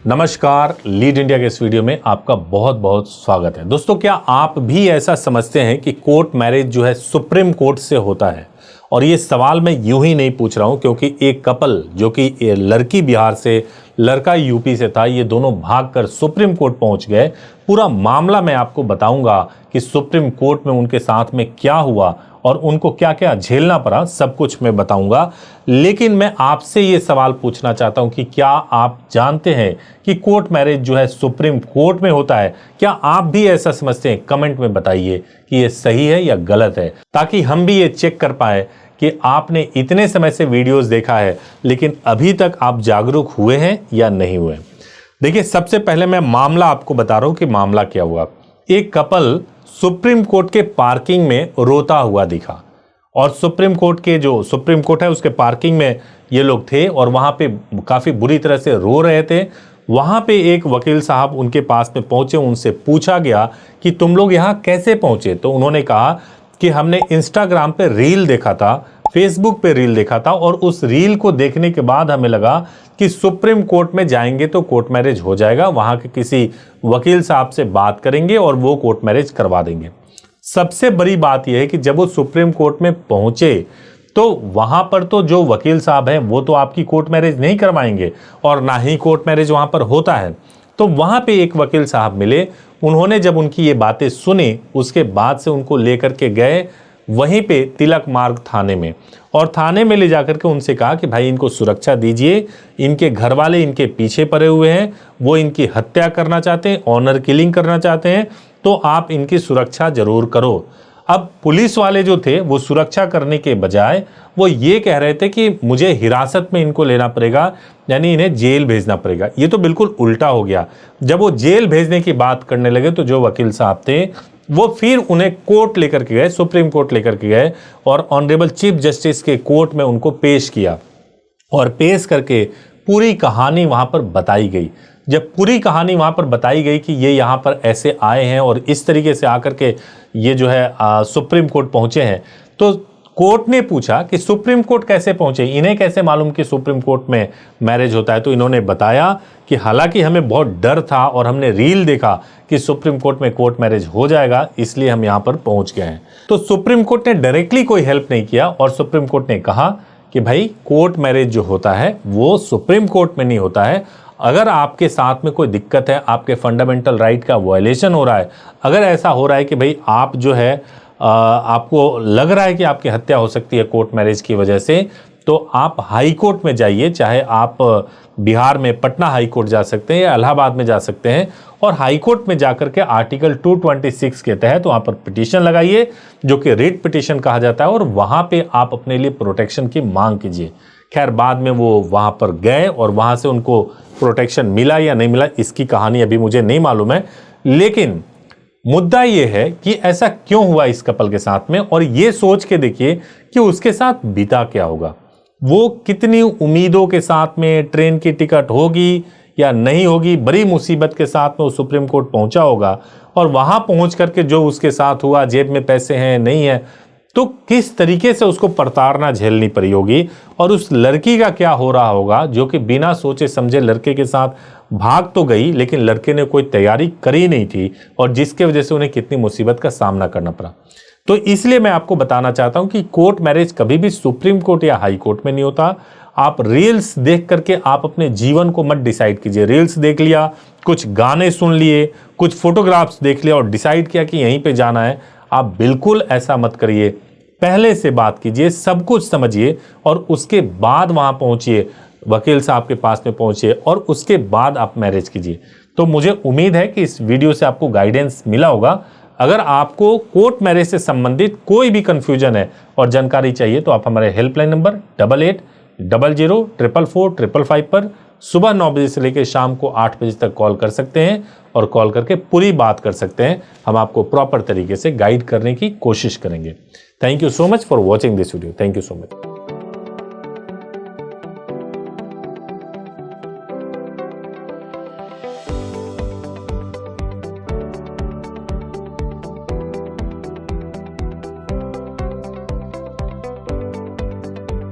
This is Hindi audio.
नमस्कार, लीड इंडिया के इस वीडियो में आपका बहुत बहुत स्वागत है। दोस्तों, क्या आप भी ऐसा समझते हैं कि कोर्ट मैरिज जो है सुप्रीम कोर्ट से होता है? और ये सवाल मैं यूं ही नहीं पूछ रहा हूं, क्योंकि एक कपल जो कि लड़की बिहार से, लड़का यूपी से था, ये दोनों भागकर सुप्रीम कोर्ट पहुंच गए। पूरा मामला मैं आपको बताऊंगा कि सुप्रीम कोर्ट में उनके साथ में क्या हुआ और उनको क्या क्या झेलना पड़ा, सब कुछ मैं बताऊंगा। लेकिन मैं आपसे ये सवाल पूछना चाहता हूं कि क्या आप जानते हैं कि कोर्ट मैरिज जो है सुप्रीम कोर्ट में होता है? क्या आप भी ऐसा समझते हैं? कमेंट में बताइए कि ये सही है या गलत है, ताकि हम भी ये चेक कर पाए कि आपने इतने समय से वीडियोस देखा है लेकिन अभी तक आप जागरूक हुए हैं या नहीं हुए। देखिए, सबसे पहले मैं मामला आपको बता रहा हूं कि मामला क्या हुआ। एक कपल सुप्रीम कोर्ट के पार्किंग में रोता हुआ दिखा, और सुप्रीम कोर्ट है उसके पार्किंग में ये लोग थे और वहां पे काफी बुरी तरह से रो रहे थे। वहां पे एक वकील साहब उनके पास में पहुंचे, उनसे पूछा गया कि तुम लोग यहां कैसे पहुंचे? तो उन्होंने कहा कि हमने इंस्टाग्राम पे रील देखा था, फेसबुक पे रील देखा था, और उस रील को देखने के बाद हमें लगा कि सुप्रीम कोर्ट में जाएंगे तो कोर्ट मैरिज हो जाएगा, वहां के किसी वकील साहब से बात करेंगे और वो कोर्ट मैरिज करवा देंगे। सबसे बड़ी बात यह है कि जब वो सुप्रीम कोर्ट में पहुंचे तो वहां पर तो जो वकील साहब हैं वो तो आपकी कोर्ट मैरिज नहीं करवाएंगे, और ना ही कोर्ट मैरिज वहां पर होता है। तो वहां पे एक वकील साहब मिले, उन्होंने जब उनकी ये बातें सुनी, उसके बाद से उनको लेकर के गए वहीं पे तिलक मार्ग थाने में, और थाने में ले जाकर के उनसे कहा कि भाई इनको सुरक्षा दीजिए, इनके घर वाले इनके पीछे पड़े हुए हैं, वो इनकी हत्या करना चाहते हैं, ऑनर किलिंग करना चाहते हैं, तो आप इनकी सुरक्षा जरूर करो। अब पुलिस वाले जो थे वो सुरक्षा करने के बजाय वो ये कह रहे थे कि मुझे हिरासत में इनको लेना पड़ेगा, यानी इन्हें जेल भेजना पड़ेगा। ये तो बिल्कुल उल्टा हो गया। जब वो जेल भेजने की बात करने लगे तो जो वकील साहब थे वो फिर उन्हें कोर्ट लेकर के गए, सुप्रीम कोर्ट लेकर के गए, और ऑनरेबल चीफ जस्टिस के कोर्ट में उनको पेश किया, और पेश करके पूरी कहानी वहां पर बताई गई। जब पूरी कहानी वहां पर बताई गई कि ये यहाँ पर ऐसे आए हैं और इस तरीके से आकर के ये जो है सुप्रीम कोर्ट पहुंचे हैं, तो कोर्ट ने पूछा कि सुप्रीम कोर्ट कैसे पहुंचे, इन्हें कैसे मालूम कि सुप्रीम कोर्ट में मैरिज होता है? तो इन्होंने बताया कि हालांकि हमें बहुत डर था और हमने रील देखा कि सुप्रीम कोर्ट में कोर्ट मैरिज हो जाएगा, इसलिए हम यहाँ पर पहुंच गए हैं। तो सुप्रीम कोर्ट ने डायरेक्टली कोई हेल्प नहीं किया, और सुप्रीम कोर्ट ने कहा कि भाई कोर्ट मैरिज जो होता है वो सुप्रीम कोर्ट में नहीं होता है। अगर आपके साथ में कोई दिक्कत है, आपके फंडामेंटल राइट का वायलेशन हो रहा है, अगर ऐसा हो रहा है कि भाई आप जो है आपको लग रहा है कि आपकी हत्या हो सकती है कोर्ट मैरिज की वजह से, तो आप हाई कोर्ट में जाइए। चाहे आप बिहार में पटना हाई कोर्ट जा सकते हैं या इलाहाबाद में जा सकते हैं, और हाई कोर्ट में जाकर के आर्टिकल 226 के तहत वहां पर पिटीशन लगाइए, जो कि रिट पिटीशन कहा जाता है, और वहां पे आप अपने लिए प्रोटेक्शन की मांग कीजिए। खैर, बाद में वो वहां पर गए और वहां से उनको प्रोटेक्शन मिला या नहीं मिला, इसकी कहानी अभी मुझे नहीं मालूम है। लेकिन मुद्दा ये है कि ऐसा क्यों हुआ इस कपल के साथ में, और ये सोच के देखिए कि उसके साथ बीता क्या होगा। वो कितनी उम्मीदों के साथ में ट्रेन की टिकट होगी या नहीं होगी, बड़ी मुसीबत के साथ में वो सुप्रीम कोर्ट पहुंचा होगा, और वहां पहुंच करके जो उसके साथ हुआ, जेब में पैसे हैं नहीं है, तो किस तरीके से उसको प्रताड़ना झेलनी पड़ी होगी, और उस लड़की का क्या हो रहा होगा जो कि बिना सोचे समझे लड़के के साथ भाग तो गई, लेकिन लड़के ने कोई तैयारी करी नहीं थी, और जिसके वजह से उन्हें कितनी मुसीबत का सामना करना पड़ा। तो इसलिए मैं आपको बताना चाहता हूं कि कोर्ट मैरिज कभी भी सुप्रीम कोर्ट या हाई कोर्ट में नहीं होता। आप रील्स देख करके आप अपने जीवन को मत डिसाइड कीजिए। रील्स देख लिया, कुछ गाने सुन लिए, कुछ फोटोग्राफ्स देख लिया और डिसाइड किया कि यहीं पे जाना है, आप बिल्कुल ऐसा मत करिए। पहले से बात कीजिए, सब कुछ समझिए, और उसके बाद वहां पहुंचिए, वकील साहब के पास में पहुंचिए, और उसके बाद आप मैरिज कीजिए। तो मुझे उम्मीद है कि इस वीडियो से आपको गाइडेंस मिला होगा। अगर आपको कोर्ट मैरिज से संबंधित कोई भी कंफ्यूजन है और जानकारी चाहिए तो आप हमारे हेल्पलाइन नंबर 8800444555 पर सुबह 9 बजे से लेकर शाम को 8 बजे तक कॉल कर सकते हैं, और कॉल करके पूरी बात कर सकते हैं। हम आपको प्रॉपर तरीके से गाइड करने की कोशिश करेंगे। Thank you so much for watching this video. Thank you so much.